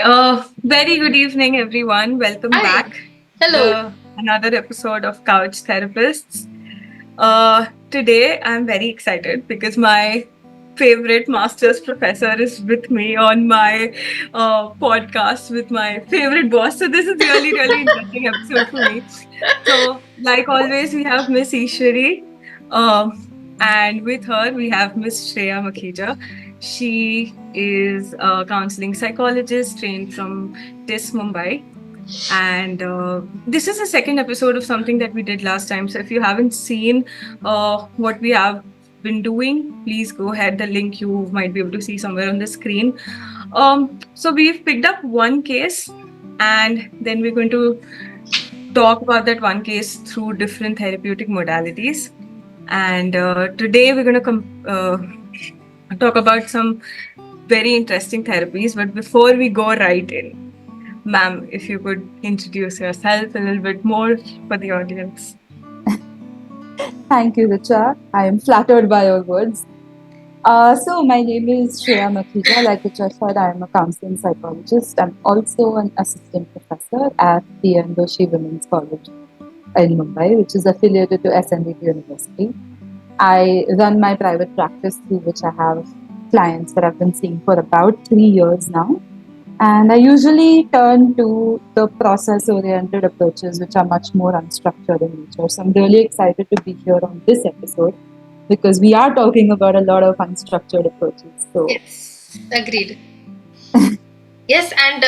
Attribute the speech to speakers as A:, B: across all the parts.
A: Very good evening, everyone. Welcome
B: Hi.
A: back to
B: Hello.
A: the another episode of Couch Therapists. Today, I'm very excited because my favorite master's professor is with me on my podcast with my favorite boss. So this is really, really interesting episode for me. So, like always, we have Miss Ishwari, and with her we have Miss Shreya Makhija. She is a counseling psychologist trained from TIS Mumbai. And this is the second episode of something that we did last time. So if you haven't seen what we have been doing, please go ahead. The link you might be able to see somewhere on the screen. So we've picked up one case, and then we're going to talk about that one case through different therapeutic modalities. And today we're going to talk about some very interesting therapies. But before we go right in, ma'am, if you could introduce yourself a little bit more for the audience.
C: Thank you, Richa. I am flattered by your words. So, my name is Shreya Makhija. Like Richa said, I am a counseling psychologist. I'm also an assistant professor at the Doshi Women's College in Mumbai, which is affiliated to SNDT University. I run my private practice through which I have clients that I've been seeing for about 3 years now. And I usually turn to the process oriented approaches, which are much more unstructured in nature. So I'm really excited to be here on this episode because we are talking about a lot of unstructured approaches. So,
B: Yes, agreed. Yes, and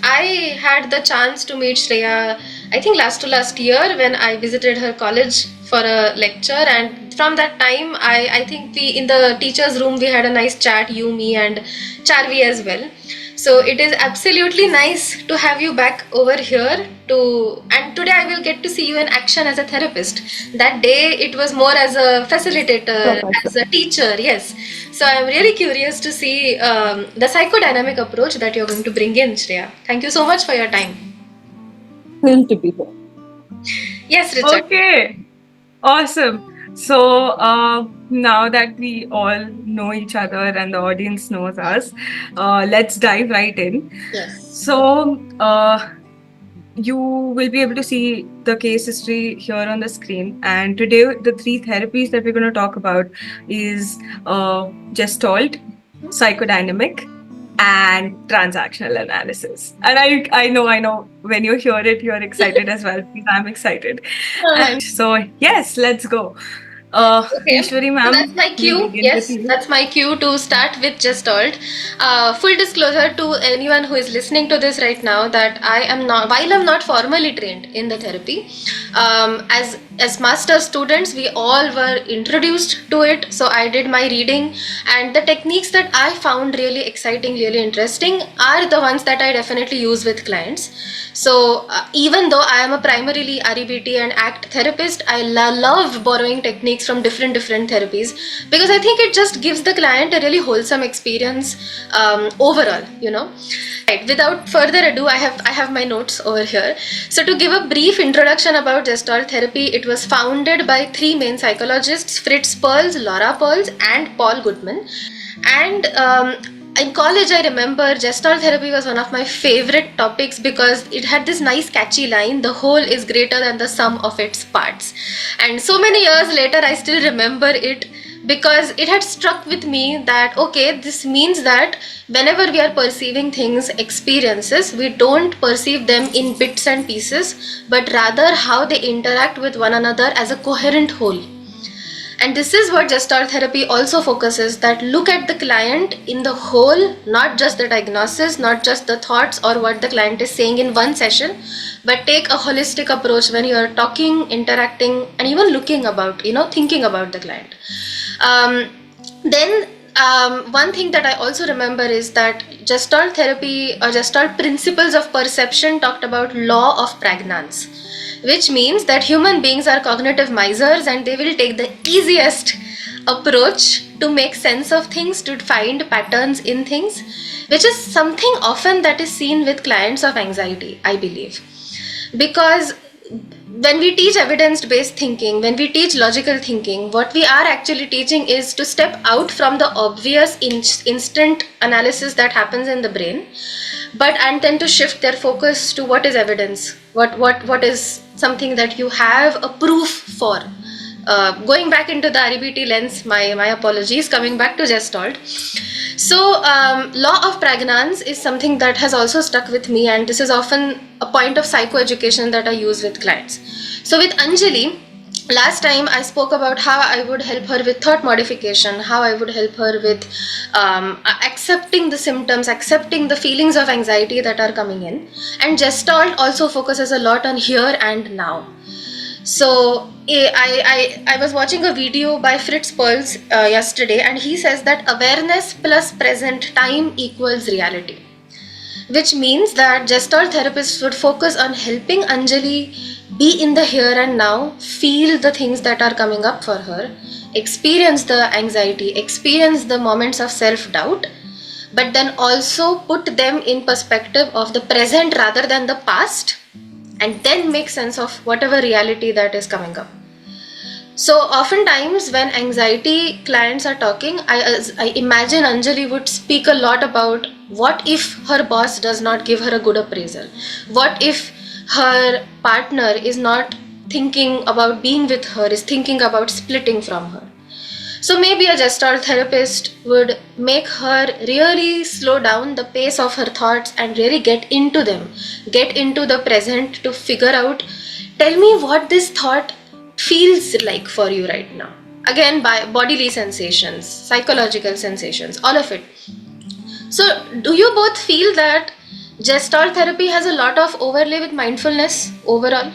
B: I had the chance to meet Shreya, I think last to last year when I visited her college for a lecture. And from that time, I think we in the teacher's room we had a nice chat, you, me, and Charvi as well. So it is absolutely nice to have you back over here and today I will get to see you in action as a therapist. That day it was more as a facilitator,
C: professor,
B: as a teacher, yes. So I'm really curious to see the psychodynamic approach that you're going to bring in, Shreya. Thank you so much for your time.
C: thrilled to be here.
B: Yes, Richard.
A: Okay, awesome. So now that we all know each other and the audience knows us, let's dive right in.
B: Yes.
A: So you will be able to see the case history here on the screen. And today, the three therapies that we're going to talk about is Gestalt, psychodynamic, and transactional analysis. And I know when you hear it, you're excited as well, because I'm excited. And so, yes, let's go.
B: Okay,
A: Ishwari
B: so that's
A: ma'am,
B: my
A: we'll
B: cue.
A: begin with
B: Yes,
A: you.
B: that's my cue to start with Gestalt. Full disclosure to anyone who is listening to this right now that I am not, while I'm not formally trained in the therapy, as master students, we all were introduced to it. So I did my reading, and the techniques that I found really exciting, really interesting, are the ones that I definitely use with clients. So even though I am a primarily REBT and ACT therapist, I love borrowing techniques from different therapies because I think it just gives the client a really wholesome experience overall. Right. Without further ado, I have my notes over here. So to give a brief introduction about Gestalt therapy, it was founded by three main psychologists: Fritz Perls, Laura Perls, and Paul Goodman. And in college, I remember Gestalt therapy was one of my favorite topics because it had this nice catchy line: the whole is greater than the sum of its parts. And so many years later, I still remember it because it had struck with me that okay, this means that whenever we are perceiving things, experiences, we don't perceive them in bits and pieces, but rather how they interact with one another as a coherent whole. And this is what Gestalt therapy also focuses, that look at the client in the whole, not just the diagnosis, not just the thoughts or what the client is saying in one session, but take a holistic approach when you are talking, interacting, and even looking about, thinking about the client. Then one thing that I also remember is that Gestalt therapy or Gestalt principles of perception talked about law of pragnance, which means that human beings are cognitive misers and they will take the easiest approach to make sense of things, to find patterns in things, which is something often that is seen with clients of anxiety, I believe. Because when we teach evidence based thinking, when we teach logical thinking, what we are actually teaching is to step out from the obvious instant analysis that happens in the brain and then to shift their focus to what is evidence, what is something that you have a proof for. Going back into the RBT lens, my apologies, coming back to Gestalt. So, law of pragnance is something that has also stuck with me, and this is often a point of psychoeducation that I use with clients. So, with Anjali, last time I spoke about how I would help her with thought modification, how I would help her with accepting the symptoms, accepting the feelings of anxiety that are coming in. And Gestalt also focuses a lot on here and now. So I was watching a video by Fritz Perls yesterday, and he says that awareness plus present time equals reality, which means that Gestalt therapists would focus on helping Anjali be in the here and now, feel the things that are coming up for her, experience the anxiety, experience the moments of self-doubt, but then also put them in perspective of the present rather than the past, and then make sense of whatever reality that is coming up. So oftentimes when anxiety clients are talking, I imagine Anjali would speak a lot about what if her boss does not give her a good appraisal? What if her partner is not thinking about being with her, is thinking about splitting from her? So maybe a Gestalt therapist would make her really slow down the pace of her thoughts and really get into them, get into the present to figure out, tell me what this thought feels like for you right now. Again, by bodily sensations, psychological sensations, all of it. So do you both feel that Gestalt therapy has a lot of overlay with mindfulness overall?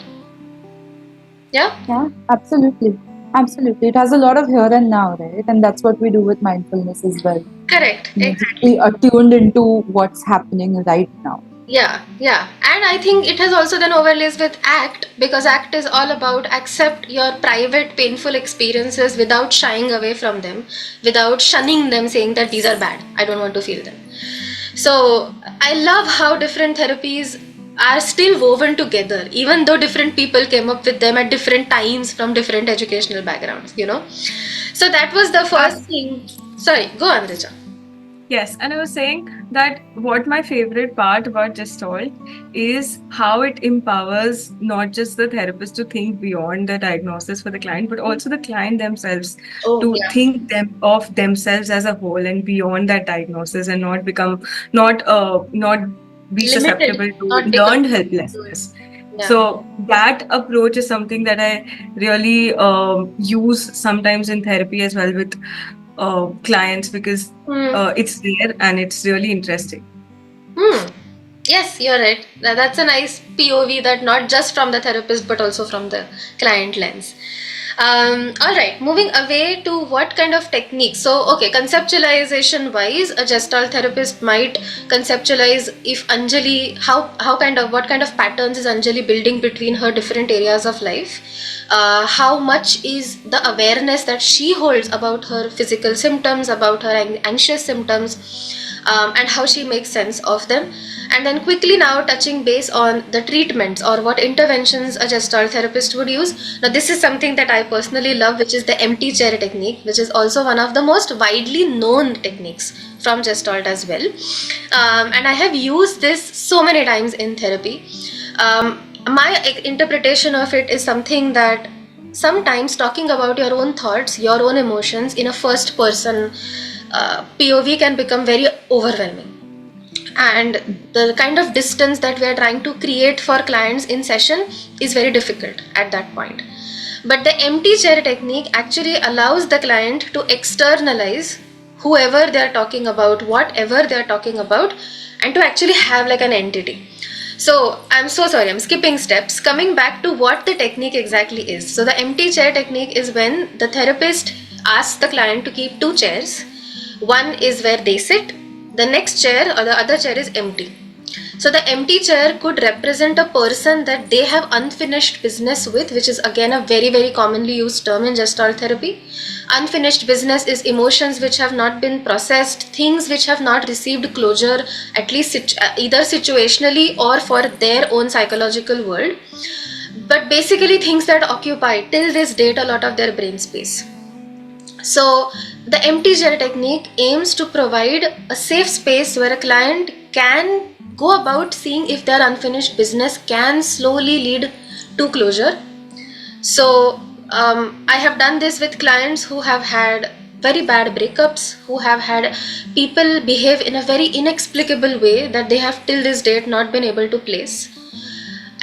B: Yeah?
C: Yeah, absolutely. Absolutely. It has a lot of here and now, right? And that's what we do with mindfulness as well.
B: Correct.
C: Exactly. Attuned into what's happening right now.
B: Yeah. And I think it has also then overlays with ACT, because ACT is all about accept your private painful experiences without shying away from them, without shunning them, saying that these are bad, I don't want to feel them. So I love how different therapies are still woven together, even though different people came up with them at different times from different educational backgrounds, So that was the first thing. Sorry, go on, Richa.
A: Yes, and I was saying that what my favorite part about Gestalt is how it empowers not just the therapist to think beyond the diagnosis for the client, but also the client themselves to think of themselves as a whole and beyond that diagnosis, and not be susceptible to learned helplessness.
B: Yeah.
A: So that approach is something that I really use sometimes in therapy as well with clients, because it's there and it's really interesting.
B: Yes, you're right. That's a nice POV, that not just from the therapist but also from the client lens. All right, moving away to what kind of techniques. So, okay, conceptualization wise, a Gestalt therapist might conceptualize if Anjali, what kind of patterns is Anjali building between her different areas of life? How much is the awareness that she holds about her physical symptoms, about her anxious symptoms, and how she makes sense of them. And then quickly now touching base on the treatments or what interventions a Gestalt therapist would use. Now this is something that I personally love, which is the empty chair technique, which is also one of the most widely known techniques from Gestalt as well. And I have used this so many times in therapy. My interpretation of it is something that sometimes talking about your own thoughts, your own emotions in a first person POV can become very overwhelming, and the kind of distance that we are trying to create for clients in session is very difficult at that point. But the empty chair technique actually allows the client to externalize whoever they are talking about, whatever they are talking about, and to actually have like an entity. So I'm so sorry, I'm skipping steps. Coming back to what the technique exactly is. So the empty chair technique is when the therapist asks the client to keep two chairs. One is where they sit, the next chair or the other chair is empty. So the empty chair could represent a person that they have unfinished business with, which is again a very, very commonly used term in Gestalt therapy. Unfinished business is emotions which have not been processed, things which have not received closure, at least either situationally or for their own psychological world. But basically things that occupy till this date a lot of their brain space. So the empty chair technique aims to provide a safe space where a client can go about seeing if their unfinished business can slowly lead to closure. So I have done this with clients who have had very bad breakups, who have had people behave in a very inexplicable way that they have till this date not been able to place.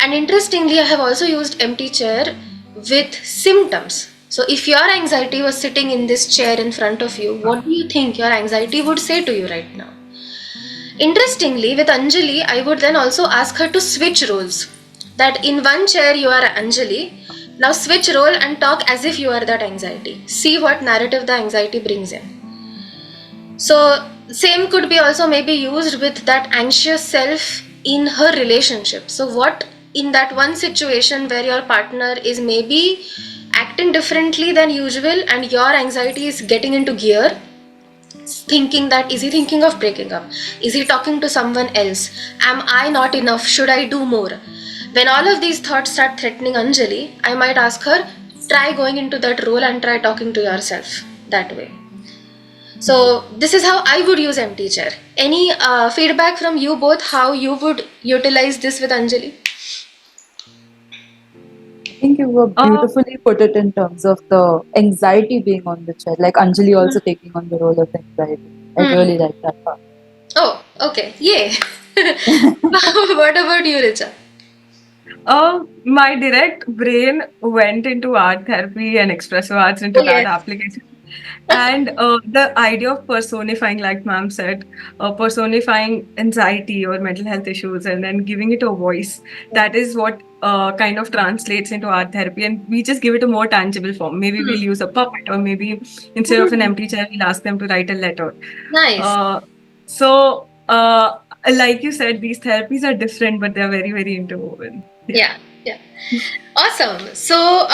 B: And interestingly, I have also used empty chair with symptoms. So if your anxiety was sitting in this chair in front of you, what do you think your anxiety would say to you right now? Interestingly, with Anjali, I would then also ask her to switch roles. That in one chair you are Anjali, now switch role and talk as if you are that anxiety. See what narrative the anxiety brings in. So, same could be also maybe used with that anxious self in her relationship. So, what in that one situation where your partner is maybe acting differently than usual and your anxiety is getting into gear, thinking that is he thinking of breaking up, is he talking to someone else, am I not enough, should I do more? When all of these thoughts start threatening Anjali, I might ask her, try going into that role and try talking to yourself that way. So this is how I would use empty chair. Any feedback from you both, how you would utilize this with Anjali?
C: I think you were beautifully put it in terms of the anxiety being on the chair, like Anjali also taking on the role of anxiety. I really like that part.
B: Oh, okay. Yay. What about you, Richa?
A: My direct brain went into art therapy and expressive arts into
B: Oh,
A: that
B: yes.
A: application. And the idea of personifying, like ma'am said, personifying anxiety or mental health issues and then giving it a voice, that is what kind of translates into art therapy. And we just give it a more tangible form. Maybe we'll use a puppet, or maybe instead of an empty chair, we'll ask them to write a letter.
B: Nice.
A: So, like you said, these therapies are different, but they're very, very interwoven.
B: Yeah. Awesome. So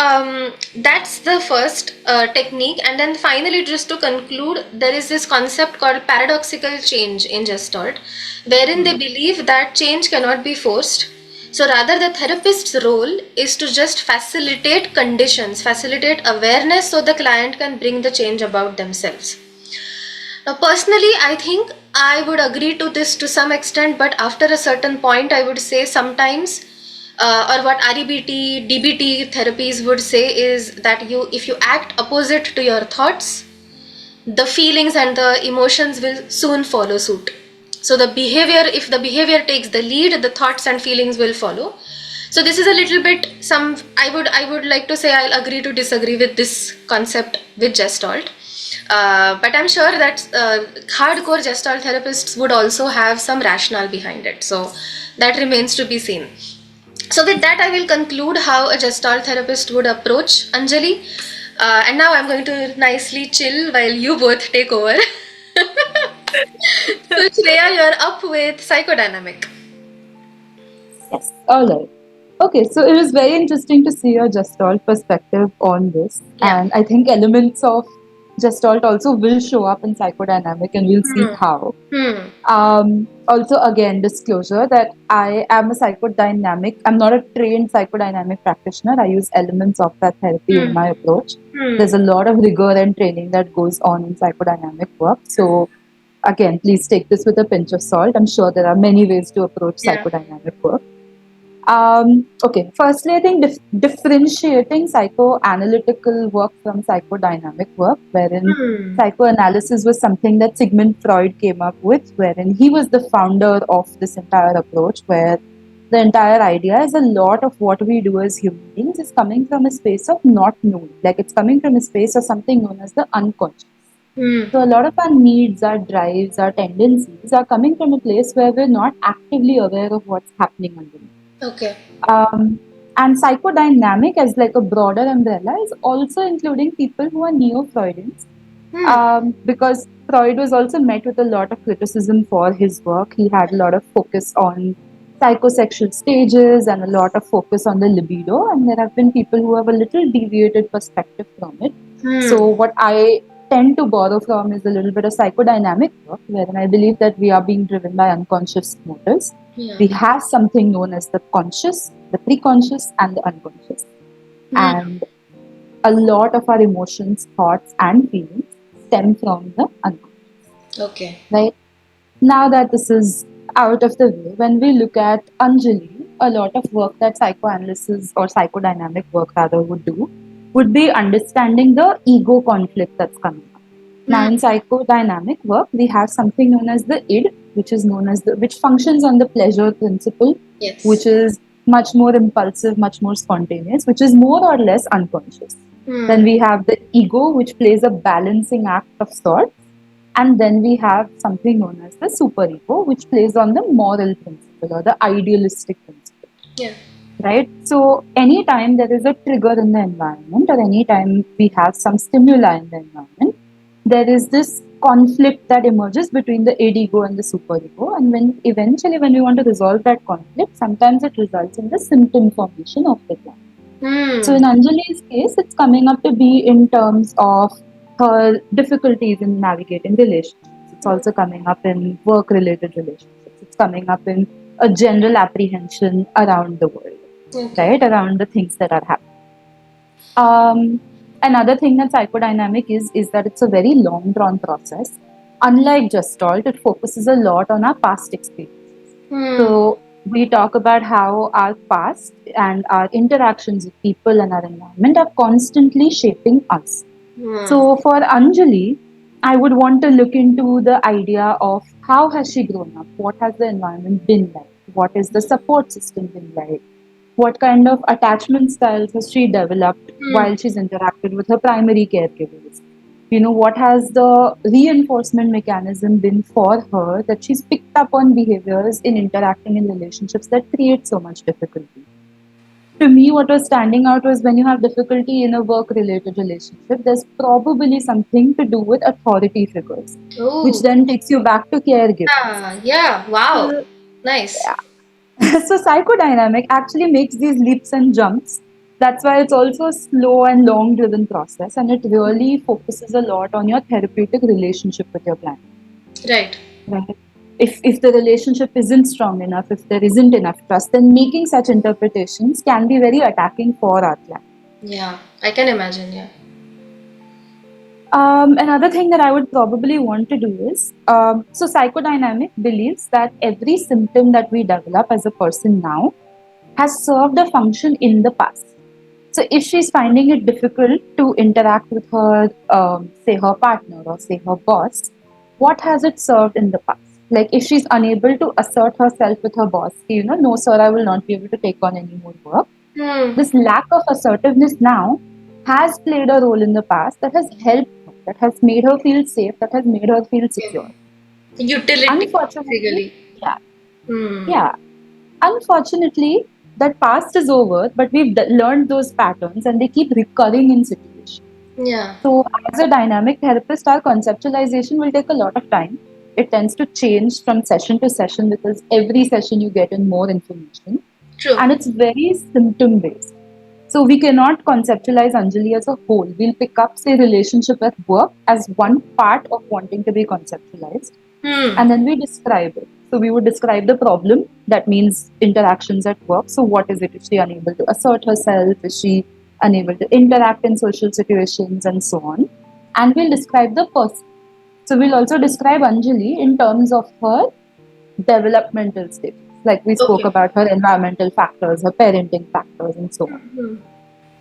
B: that's the first technique. And then finally, just to conclude, there is this concept called paradoxical change in Gestalt, wherein they believe that change cannot be forced. So rather, the therapist's role is to just facilitate conditions, facilitate awareness so the client can bring the change about themselves. Now, personally, I think I would agree to this to some extent, but after a certain point, I would say sometimes, or what REBT, DBT therapies would say is that if you act opposite to your thoughts, the feelings and the emotions will soon follow suit. So if the behavior takes the lead, the thoughts and feelings will follow. So this is a little bit I would like to say I'll agree to disagree with this concept with Gestalt. But I'm sure that hardcore Gestalt therapists would also have some rationale behind it. So that remains to be seen. So with that, I will conclude how a Gestalt therapist would approach Anjali. And now I'm going to nicely chill while you both take over. So Shreya, you're up with psychodynamic.
C: Yes, all right. Okay, so it was very interesting to see your Gestalt perspective on this.
B: Yeah.
C: And I think elements of Gestalt also will show up in psychodynamic, and we'll see how. Also, again, disclosure that I am a psychodynamic. I'm not a trained psychodynamic practitioner. I use elements of that therapy in my approach. There's a lot of rigor and training that goes on in psychodynamic work. So, again, please take this with a pinch of salt. I'm sure there are many ways to approach psychodynamic work. Okay, firstly, I think differentiating psychoanalytical work from psychodynamic work, wherein psychoanalysis was something that Sigmund Freud came up with, wherein he was the founder of this entire approach, where the entire idea is a lot of what we do as human beings is coming from a space of not known, like it's coming from a space of something known as the unconscious. So a lot of our needs, our drives, our tendencies are coming from a place where we're not actively aware of what's happening underneath.
B: Okay.
C: And psychodynamic as like a broader umbrella is also including people who are neo-Freudians. Because Freud was also met with a lot of criticism for his work. He had a lot of focus on psychosexual stages and a lot of focus on the libido, and there have been people who have a little deviated perspective from it. So what I tend to borrow from is a little bit of psychodynamic work, wherein I believe that we are being driven by unconscious motives. We have something known as the conscious, the preconscious, and the unconscious. And a lot of our emotions, thoughts, and feelings stem from the unconscious.
B: Okay.
C: Right? Now that this is out of the way, when we look at Anjali, a lot of work that psychoanalysis or psychodynamic work rather would be understanding the ego conflict that's coming up. Now, in psychodynamic work, we have something known as the id, which is known as which functions on the pleasure principle,
B: Yes.
C: which is much more impulsive, much more spontaneous, which is more or less unconscious. Then we have the ego, which plays a balancing act of sorts. And then we have something known as the superego, which plays on the moral principle or the idealistic principle.
B: Yeah.
C: Right? So, anytime there is a trigger in the environment, or anytime we have some stimuli in the environment, there is this conflict that emerges between the id ego and the superego. And when we want to resolve that conflict, sometimes it results in the symptom formation of the client. So in Anjali's case, it's coming up to be in terms of her difficulties in navigating relationships. It's also coming up in work-related relationships. It's coming up in a general apprehension around the world, right? Around the things that are happening. Another thing that psychodynamic is that it's a very long drawn process. Unlike Gestalt, it focuses a lot on our past experiences. So we talk about how our past and our interactions with people and our environment are constantly shaping us. So for Anjali, I would want to look into the idea of how has she grown up? What has the environment been like? What is the support system been like? What kind of attachment styles has she developed while she's interacted with her primary caregivers? What has the reinforcement mechanism been for her that she's picked up on behaviors in interacting in relationships that create so much difficulty? To me, what was standing out was when you have difficulty in a work-related relationship, there's probably something to do with authority figures, which then takes you back to caregivers.
B: Yeah. Wow. Nice.
C: So psychodynamic actually makes these leaps and jumps. That's why it's also a slow and long driven process, and it really focuses a lot on your therapeutic relationship with your client.
B: Right.
C: If the relationship isn't strong enough, if there isn't enough trust, then making such interpretations can be very attacking for our client.
B: Yeah, I can imagine. Yeah.
C: Another thing that I would probably want to do is, so psychodynamic believes that every symptom that we develop as a person now has served a function in the past. So if she's finding it difficult to interact with her, say her partner or say her boss, what has it served in the past? Like if she's unable to assert herself with her boss, no sir, I will not be able to take on any more work. This lack of assertiveness now has played a role in the past that has helped her, that has made her feel safe, that has made her feel secure.
B: Utility.
C: Unfortunately, yeah. Unfortunately, that past is over, but we've learned those patterns and they keep recurring in situations.
B: Yeah.
C: So, as a dynamic therapist, our conceptualization will take a lot of time. It tends to change from session to session because every session you get in more information.
B: True.
C: And it's very symptom based. So, we cannot conceptualize Anjali as a whole. We'll pick up, say, relationship at work as one part of wanting to be conceptualized. And then we describe it. So we would describe the problem, that means interactions at work. So what is it? Is she unable to assert herself? Is she unable to interact in social situations and so on? And we'll describe the person. So we'll also describe Anjali in terms of her developmental stages. Like we spoke about her environmental factors, her parenting factors and so on.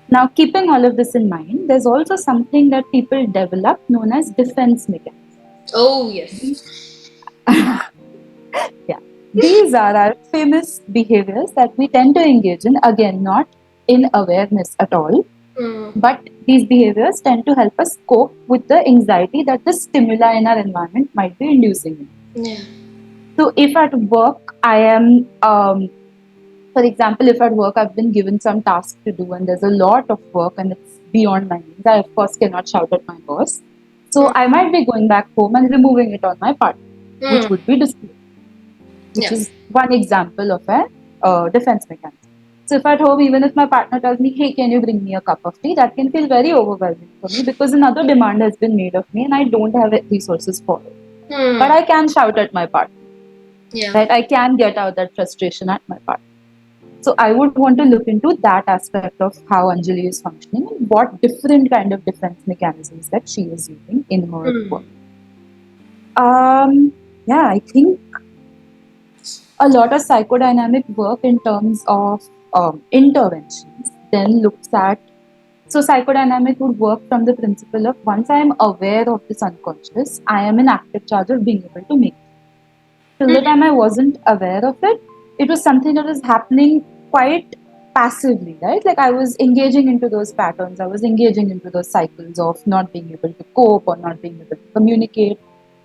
C: Now, keeping all of this in mind, there's also something that people develop known as defense mechanisms.
B: Oh, yes.
C: Yeah. These are our famous behaviors that we tend to engage in, again, not in awareness at all, but these behaviors tend to help us cope with the anxiety that the stimuli in our environment might be inducing.
B: Yeah.
C: So, if at work I am, for example, if at work I've been given some task to do and there's a lot of work and it's beyond my means, I of course cannot shout at my boss. So, I might be going back home and removing it on my partner, which would be discipline. Which is one example of a defense mechanism. So if at home, even if my partner tells me, hey, can you bring me a cup of tea? That can feel very overwhelming for me because another demand has been made of me and I don't have resources for it. But I can shout at my partner. Right? I can get out that frustration at my partner. So I would want to look into that aspect of how Anjali is functioning and what different kind of defense mechanisms that she is using in her work. I think a lot of psychodynamic work in terms of interventions then looks at. So, psychodynamic would work from the principle of once I am aware of this unconscious, I am in active charge of being able to make it. Till the time I wasn't aware of it, it was something that was happening quite passively, right? Like I was engaging into those patterns, I was engaging into those cycles of not being able to cope or not being able to communicate,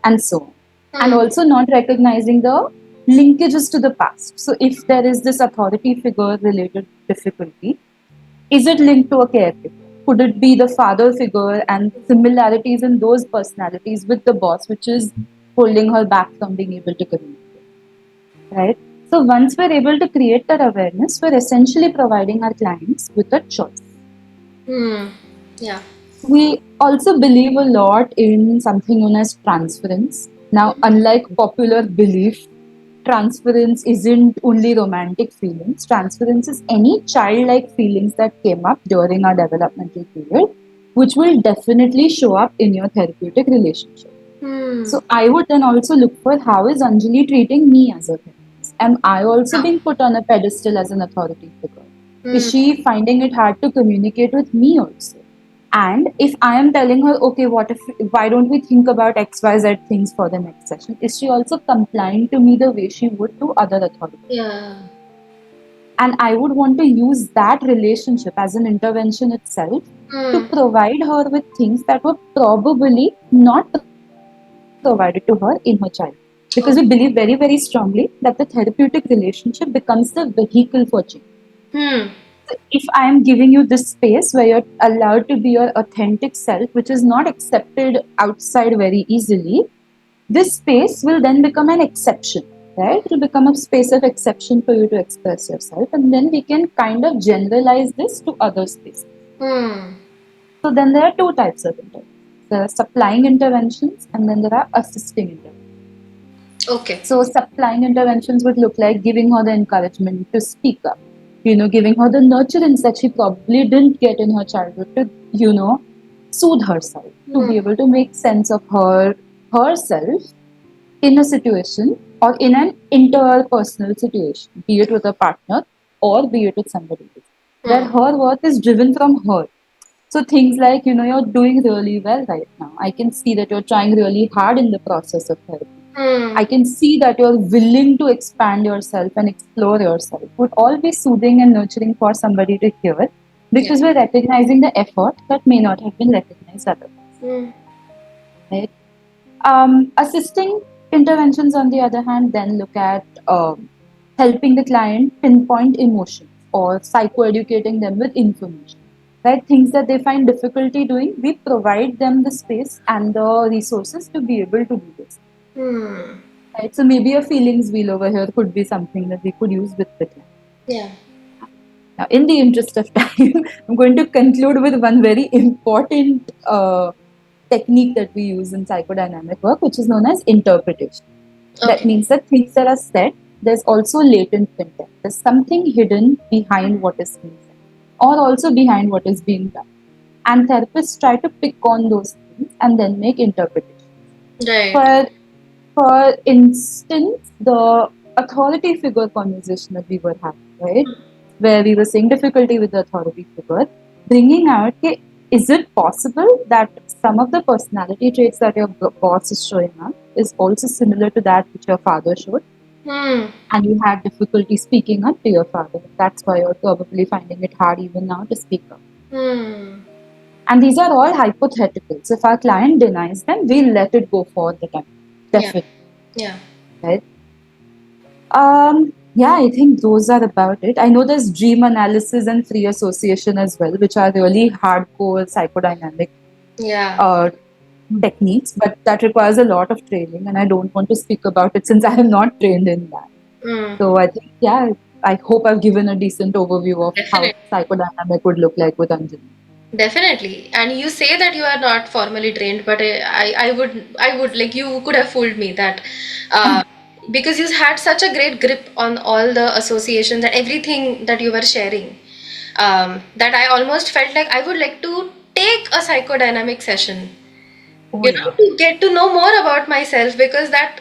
C: and so on. And also not recognizing the linkages to the past. So, if there is this authority figure related difficulty, is it linked to a caregiver? Could it be the father figure and similarities in those personalities with the boss, which is holding her back from being able to communicate? Right? So, once we're able to create that awareness, we're essentially providing our clients with a choice.
B: Yeah.
C: We also believe a lot in something known as transference. Now, unlike popular belief, transference isn't only romantic feelings. Transference is any childlike feelings that came up during our developmental period, which will definitely show up in your therapeutic relationship. So I would then also look for how is Anjali treating me as a therapist? Am I also being put on a pedestal as an authority figure? Is she finding it hard to communicate with me also? And if I am telling her, okay, why don't we think about XYZ things for the next session? Is she also complying to me the way she would to other authorities?
B: Yeah.
C: And I would want to use that relationship as an intervention itself to provide her with things that were probably not provided to her in her childhood. Because we believe very, very strongly that the therapeutic relationship becomes the vehicle for change. If I am giving you this space where you're allowed to be your authentic self, which is not accepted outside very easily, this space will then become an exception, right? It will become a space of exception for you to express yourself, and then we can kind of generalize this to other spaces. So then there are two types of interventions. There are supplying interventions, and then there are assisting interventions.
B: Okay.
C: So supplying interventions would look like giving her the encouragement to speak up, giving her the nurturance that she probably didn't get in her childhood to, soothe herself, to be able to make sense of herself in a situation or in an interpersonal situation, be it with a partner or be it with somebody else, where her worth is driven from her. So things like, you're doing really well right now. I can see that you're trying really hard in the process of therapy. I can see that you're willing to expand yourself and explore yourself. Would all be soothing and nurturing for somebody to hear because we're recognizing the effort that may not have been recognized otherwise. Right? Assisting interventions, on the other hand, then look at helping the client pinpoint emotions or psychoeducating them with information. Right? Things that they find difficulty doing, we provide them the space and the resources to be able to do this. Right? So maybe a feelings wheel over here could be something that we could use with the client.
B: Yeah.
C: Now, in the interest of time, I'm going to conclude with one very important technique that we use in psychodynamic work, which is known as interpretation. That means that things that are said, there's also latent content. There's something hidden behind what is being said, or also behind what is being done. And therapists try to pick on those things and then make interpretations.
B: Right.
C: For instance, the authority figure conversation that we were having, right? Where we were saying difficulty with the authority figure, bringing out, okay, is it possible that some of the personality traits that your boss is showing up is also similar to that which your father showed? And you had difficulty speaking up to your father. That's why you're probably finding it hard even now to speak up. And these are all hypotheticals. If our client denies them, we'll let it go for the time. Definitely.
B: Yeah.
C: Right? Yeah, I think those are about it. I know there's dream analysis and free association as well, which are really hardcore psychodynamic techniques, but that requires a lot of training, and I don't want to speak about it since I am not trained in that. So I think, yeah, I hope I've given a decent overview of how psychodynamic would look like with Anjali.
B: Definitely. And you say that you are not formally trained, but I would like you could have fooled me that because you had such a great grip on all the associations and everything that you were sharing, that I almost felt like I would like to take a psychodynamic session, to get to know more about myself, because that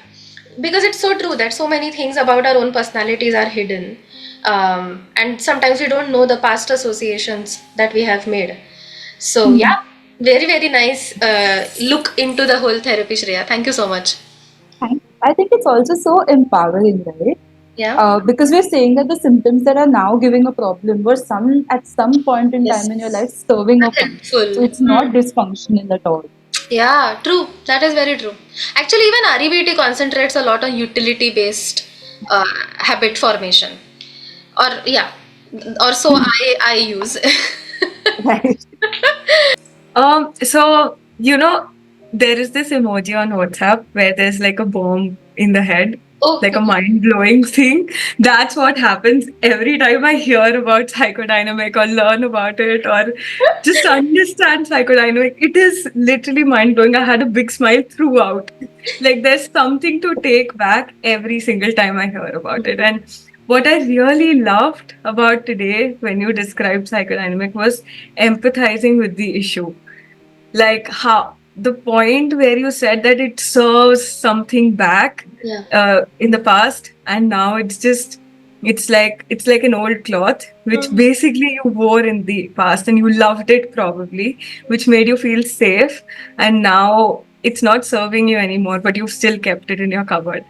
B: because it's so true that so many things about our own personalities are hidden, and sometimes we don't know the past associations that we have made. So yeah, very very nice look into the whole therapy, Shreya. Thank you so much.
C: I think it's also so empowering, right?
B: Yeah.
C: Because we're saying that the symptoms that are now giving a problem were some at some point in time in your life
B: Yes.
C: serving a function.
B: Helpful.
C: So it's not dysfunctional at all.
B: Yeah, true. That is very true. Actually, even REBT concentrates a lot on utility based habit formation. Or yeah, or so I use.
C: Right.
A: So there is this emoji on WhatsApp where there's like a bomb in the head, like a
B: Okay.
A: mind-blowing thing. That's what happens every time I hear about psychodynamic or learn about it or just understand psychodynamic. It is literally mind-blowing. I had a big smile throughout. Like there's something to take back every single time I hear about it. And what I really loved about today when you described psychodynamic was empathizing with the issue, like how the point where you said that it serves something back
B: Yeah.
A: in the past, and now it's like an old cloth which
B: Mhm.
A: basically you wore in the past and you loved it probably, which made you feel safe, and now it's not serving you anymore, but you've still kept it in your cupboard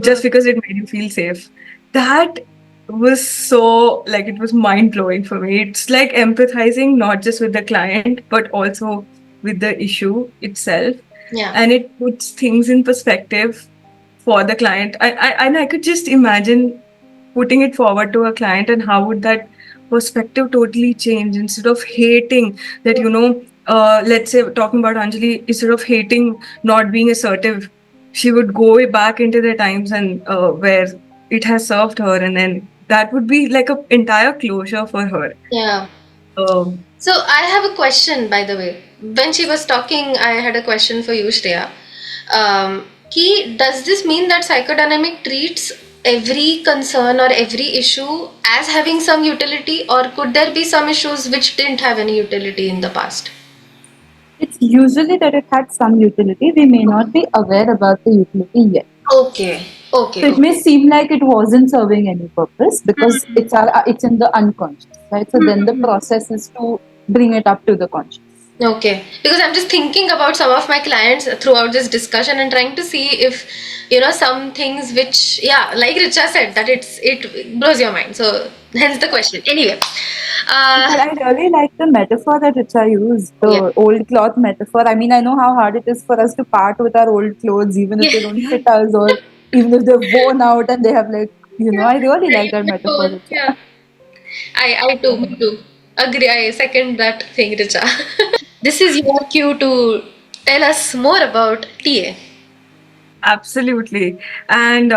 A: just because it made you feel safe. That was so, like, it was mind blowing for me. It's like empathizing not just with the client but also with the issue itself,
B: Yeah.
A: and it puts things in perspective for the client. And I could just imagine putting it forward to a client, and how would that perspective totally change? Instead of hating that, let's say talking about Anjali, instead of hating not being assertive, she would go back into the times and where it has served her, and then that would be like a entire closure for her.
B: Yeah.
A: um,
B: So I have a question, by the way. When she was talking, I had a question for you, Shreya. Does this mean that psychodynamic treats every concern or every issue as having some utility, or could there be some issues which didn't have any utility in the past?
C: It's usually that it had some utility. We may not be aware about the utility yet.
B: Okay, okay,
C: So it
B: okay.
C: may seem like it wasn't serving any purpose because it's in the unconscious, right? So then the process is to bring it up to the conscious.
B: Okay, because I'm just thinking about some of my clients throughout this discussion and trying to see if some things which, yeah, like Richa said, that it blows your mind. So hence the question. Anyway,
C: But
B: uh,
C: I really like the metaphor that Richa used,
B: yeah,
C: the old cloth metaphor. I mean, I know how hard it is for us to part with our old clothes, even if
B: yeah,
C: they don't fit us or even if they're worn out and they have like, I really like that metaphor,
B: yeah.
C: Richa.
B: I too, me too. Agree. I second that thing, Richa. This is your cue to tell us more about TA.
A: Absolutely. And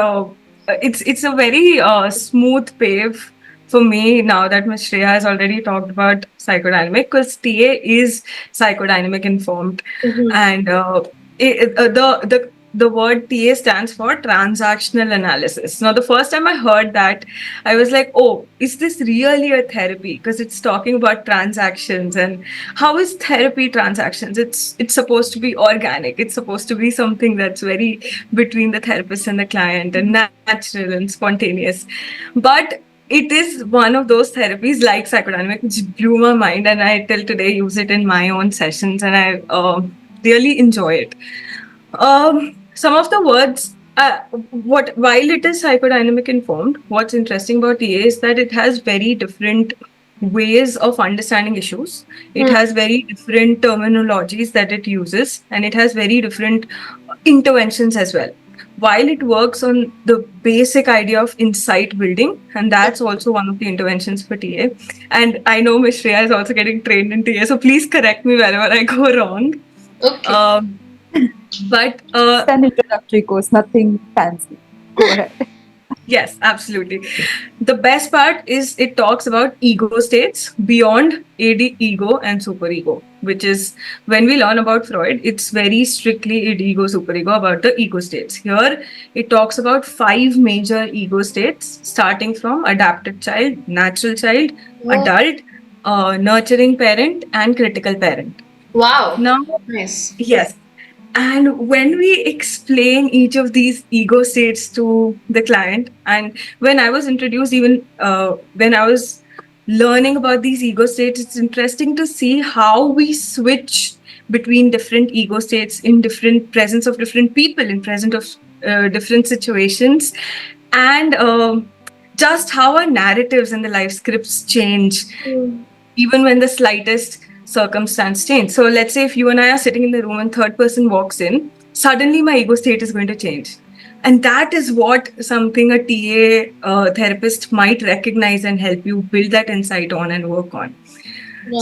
A: it's a very smooth pave for me now that Ms. Shreya has already talked about psychodynamic, because TA is psychodynamic informed.
B: Mm-hmm.
A: And the word TA stands for transactional analysis. Now, the first time I heard that, I was like, oh, is this really a therapy? Because it's talking about transactions, and how is therapy transactions? It's supposed to be organic. It's supposed to be something that's very between the therapist and the client, and natural and spontaneous. But it is one of those therapies like psychodynamic which blew my mind, and I till today use it in my own sessions, and I really enjoy it. Some of the words, what while it is psychodynamic informed, what's interesting about TA is that it has very different ways of understanding issues. It has very different terminologies that it uses, and it has very different interventions as well. While it works on the basic idea of insight building, and that's also one of the interventions for TA. And I know Ms. Shreya is also getting trained in TA, so please correct me wherever I go wrong.
B: Okay.
A: Um, but
C: Just an introductory course, nothing fancy. Go ahead.
A: yes, absolutely. The best part is it talks about ego states beyond AD ego and superego, which is when we learn about Freud, it's very strictly id ego, superego about the ego states. Here, it talks about 5 major ego states, starting from adapted child, natural child,
B: Wow.
A: adult, nurturing parent, and critical parent.
B: Wow.
A: Now,
B: Nice.
A: yes. And when we explain each of these ego states to the client, and when I was introduced, even when I was learning about these ego states, it's interesting to see how we switch between different ego states in different presence of different people, in presence of different situations, and just how our narratives and the life scripts change even when the slightest circumstance change. So let's say if you and I are sitting in the room and third person walks in, suddenly my ego state is going to change. And that is what something a TA therapist might recognize and help you build that insight on and work on.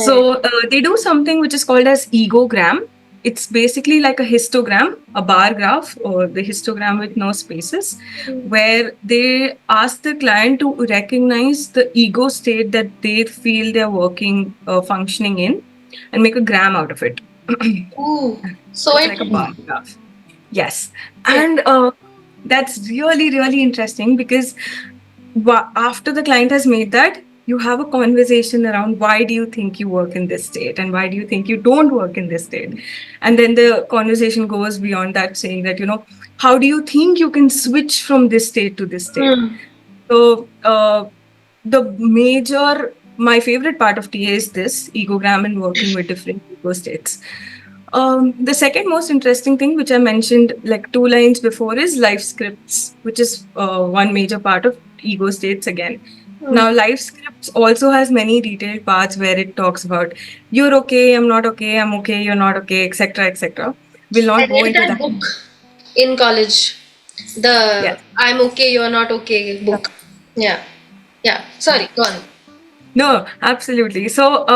A: So they do something which is called as egogram. It's basically like a histogram, a bar graph, or the histogram with no spaces, where they ask the client to recognize the ego state that they feel they're working, functioning in, and make a gram out of it.
B: Ooh, so
A: It's like a
B: interesting.
A: bar graph. Yes. And that's really, really interesting because after the client has made that, you have a conversation around why do you think you work in this state and why do you think you don't work in this state. And then the conversation goes beyond that, saying that, how do you think you can switch from this state to this state? So my favorite part of TA is this egogram and working with different ego states. The second most interesting thing, which I mentioned like 2 lines before, is life scripts, which is one major part of ego states again. Now, life scripts also has many detailed parts where it talks about you're okay, I'm not okay, I'm okay, you're not okay, etc., etc. We'll
B: I
A: not go
B: read
A: into
B: that
A: that.
B: book in college. The
A: Yes.
B: I'm okay, you're not okay book. Yeah. Yeah. Sorry, go on.
A: No, absolutely. So,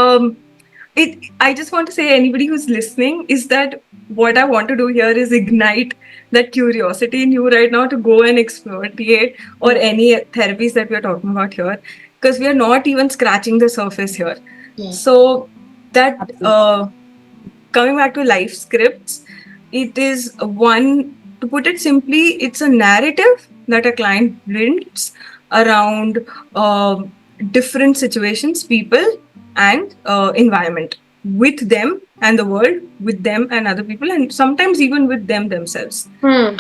A: I just want to say, anybody who's listening, is that what I want to do here is ignite that curiosity in you right now to go and explore TA or any therapies that we're talking about here, because we are not even scratching the surface here.
B: Yeah.
A: So that
C: Absolutely.
A: coming back to life scripts, it is one, to put it simply, it's a narrative that a client builds around different situations, people, and environment, with them and the world, with them and other people, and sometimes even with them themselves. So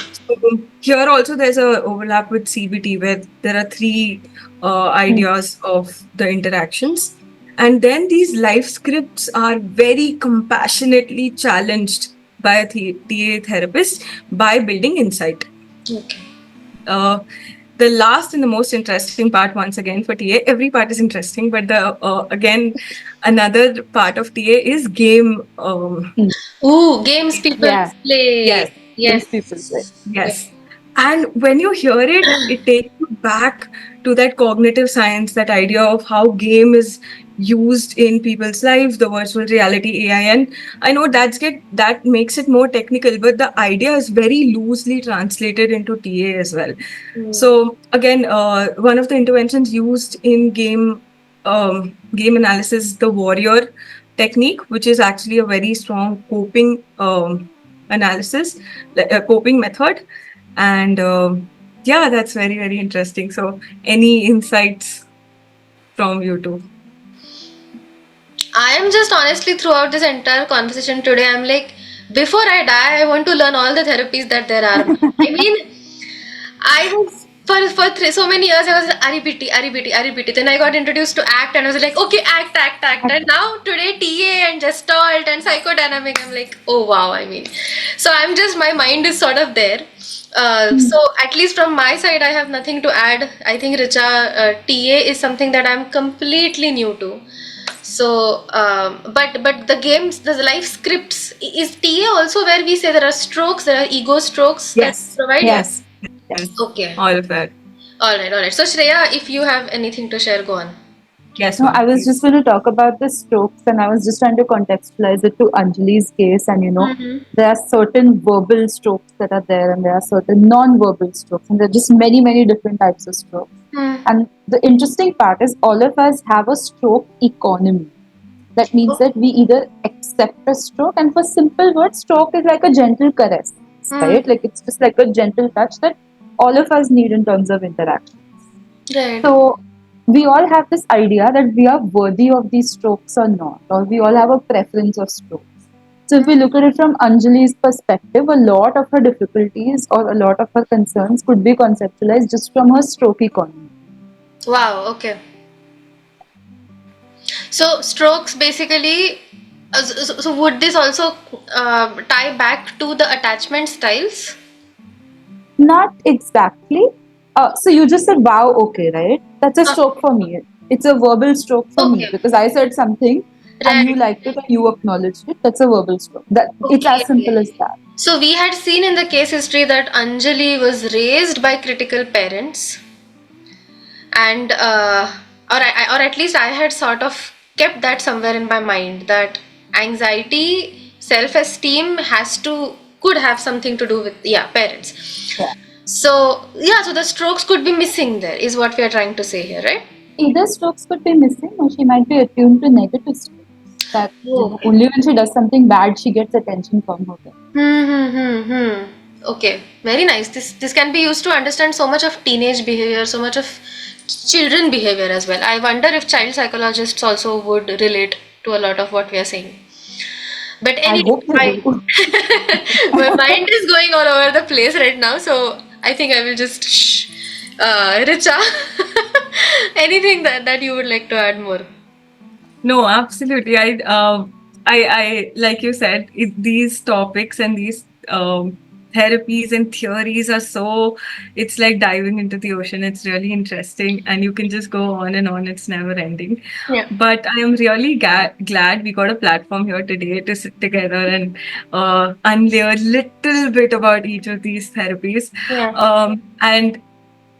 A: here also there's a overlap with CBT where there are three ideas of the interactions. And then these life scripts are very compassionately challenged by a TA therapist by building insight.
B: Okay.
A: The last and the most interesting part, once again, for TA, every part is interesting, but again, another part of TA is game.
B: Ooh, games people
C: Yeah.
B: play.
A: Yes.
B: Yes.
C: Things people say.
A: Yes. And when you hear it, it takes you back to that cognitive science, that idea of how game is used in people's lives, the virtual reality AI. And I know that makes it more technical, but the idea is very loosely translated into TA as well. So again, one of the interventions used in game analysis, the warrior technique, which is actually a very strong coping analysis, coping method. And yeah, that's very, very interesting. So any insights from you too?
B: I am just honestly throughout this entire conversation today, I'm like, before I die, I want to learn all the therapies that there are. I mean, I was so many years I was RBT, RBT, RBT. Then I got introduced to ACT and I was like, okay, ACT. And now today TA and Gestalt and psychodynamic, I'm like, oh wow, I mean. So I'm just my mind is sort of there. So at least from my side, I have nothing to add. I think Richa, TA is something that I'm completely new to. So, but the games, the life scripts, is TA also where we say there are strokes, there are ego strokes that
A: Yes.
B: provide?
A: Yes.
C: Yes.
B: Okay.
A: All of that.
B: All right, all right. So Shreya, if you have anything to share, go on.
A: Yes,
C: No,
A: ma'am,
C: I was
A: please.
C: just going to talk about the strokes, and I was just trying to contextualize it to Anjali's case. And there are certain verbal strokes that are there, and there are certain non-verbal strokes, and there are just many, many different types of strokes. And the interesting part is all of us have a stroke economy. That means that we either accept a stroke, and for simple words, stroke is like a gentle caress, right? Like it's just like a gentle touch that all of us need in terms of interaction.
B: Right.
C: So we all have this idea that we are worthy of these strokes or not, or we all have a preference of strokes. So if we look at it from Anjali's perspective, a lot of her difficulties or a lot of her concerns could be conceptualized just from her stroke economy.
B: Wow, okay. So strokes basically, so would this also tie back to the attachment styles?
C: Not exactly. So you just said wow, okay, right? That's a
B: Uh,
C: stroke for me. It's a verbal stroke for me
B: okay,
C: because I said something and you
B: right.
C: liked it and you acknowledged it. That's a verbal stroke. That it's as simple as
B: Okay.
C: that.
B: So we had seen in the case history that Anjali was raised by critical parents, and or at least I had sort of kept that somewhere in my mind that anxiety, self-esteem could have something to do with, yeah, parents.
C: Yeah.
B: So yeah, so the strokes could be missing there, is what we are trying to say here, right?
C: Either strokes could be missing or she might be attuned to negative strokes. That
B: Okay.
C: only when she does something bad she gets attention from her parents.
B: Okay, very nice. This can be used to understand so much of teenage behavior, so much of children behavior as well. I wonder if child psychologists also would relate to a lot of what we are saying. But
C: I
B: anyway,
C: hope they
B: my
C: do.
B: my mind is going all over the place right now, so I think I will just shh. Richa, anything that you would like to add more?
A: No, absolutely. I like you said, these topics and these therapies and theories are so. It's like diving into the ocean. It's really interesting, and you can just go on and on. It's never ending.
B: Yeah.
A: But I am really glad we got a platform here today to sit together and unlayer a little bit about each of these therapies.
B: Yeah.
A: And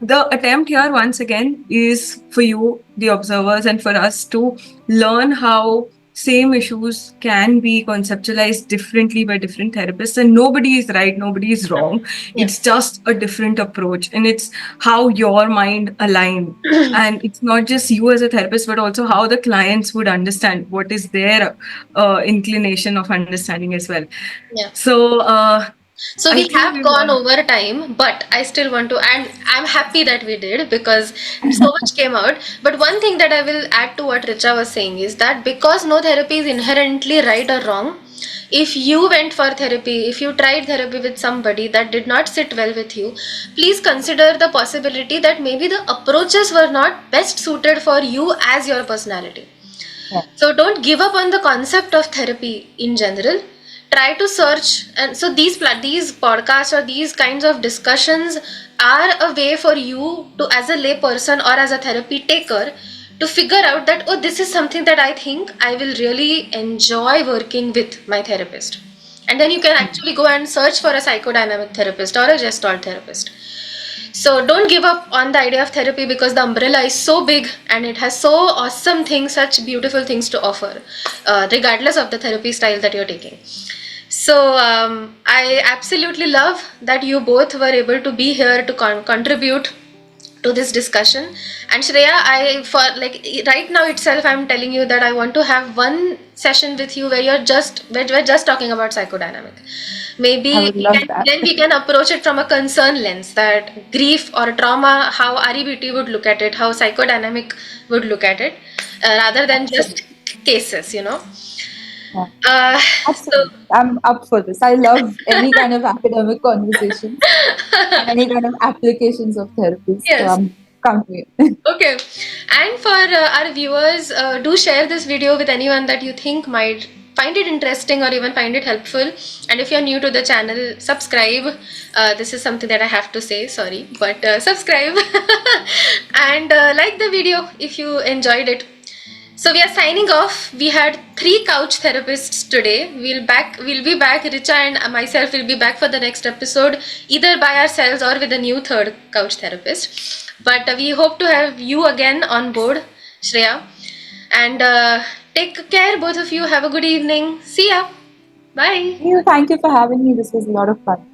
A: the attempt here, once again, is for you, the observers, and for us to learn how same issues can be conceptualized differently by different therapists. And nobody is right, nobody is wrong.
B: Yeah.
A: It's just a different approach, and it's how your mind align. And it's not just you as a therapist, but also how the clients would understand what is their inclination of understanding as well.
B: Yeah.
A: So
B: So
A: I
B: we
A: think
B: have
A: we
B: gone
A: will.
B: over time, but I still want to, and I'm happy that we did because so much came out. But one thing that I will add to what Richa was saying is that because no therapy is inherently right or wrong, if you went for therapy, if you tried therapy with somebody that did not sit well with you, please consider the possibility that maybe the approaches were not best suited for you as your personality.
C: Yeah.
B: So don't give up on the concept of therapy in general. Try to search, and so these podcasts or these kinds of discussions are a way for you to, as a lay person or as a therapy taker, to figure out that, oh, this is something that I think I will really enjoy working with my therapist. And then you can actually go and search for a psychodynamic therapist or a gestalt therapist. So don't give up on the idea of therapy because the umbrella is so big and it has so awesome things, such beautiful things to offer, regardless of the therapy style that you're taking. So I absolutely love that you both were able to be here to contribute to this discussion. And Shreya, I for like right now itself, I'm telling you that I want to have one session with you where we're just talking about psychodynamic. Maybe
C: I would love that.
B: then we can approach it from a concern lens, that grief or trauma, how REBT would look at it, how psychodynamic would look at it, rather than just cases,
C: Yeah.
B: So
C: Absolutely. I'm up for this. I love any kind of academic conversations and any kind of applications of therapies. So
B: yes.
C: come to me.
B: Okay. And for our viewers, do share this video with anyone that you think might find it interesting or even find it helpful. And if you're new to the channel, subscribe. This is something that I have to say, sorry, but subscribe and like the video if you enjoyed it. So we are signing off. We had 3 couch therapists today. We'll be back. Richa and myself will be back for the next episode, either by ourselves or with a new third couch therapist. But we hope to have you again on board, Shreya. And take care, both of you. Have a good evening. See ya. Bye.
C: Thank you for having me. This was a lot of fun.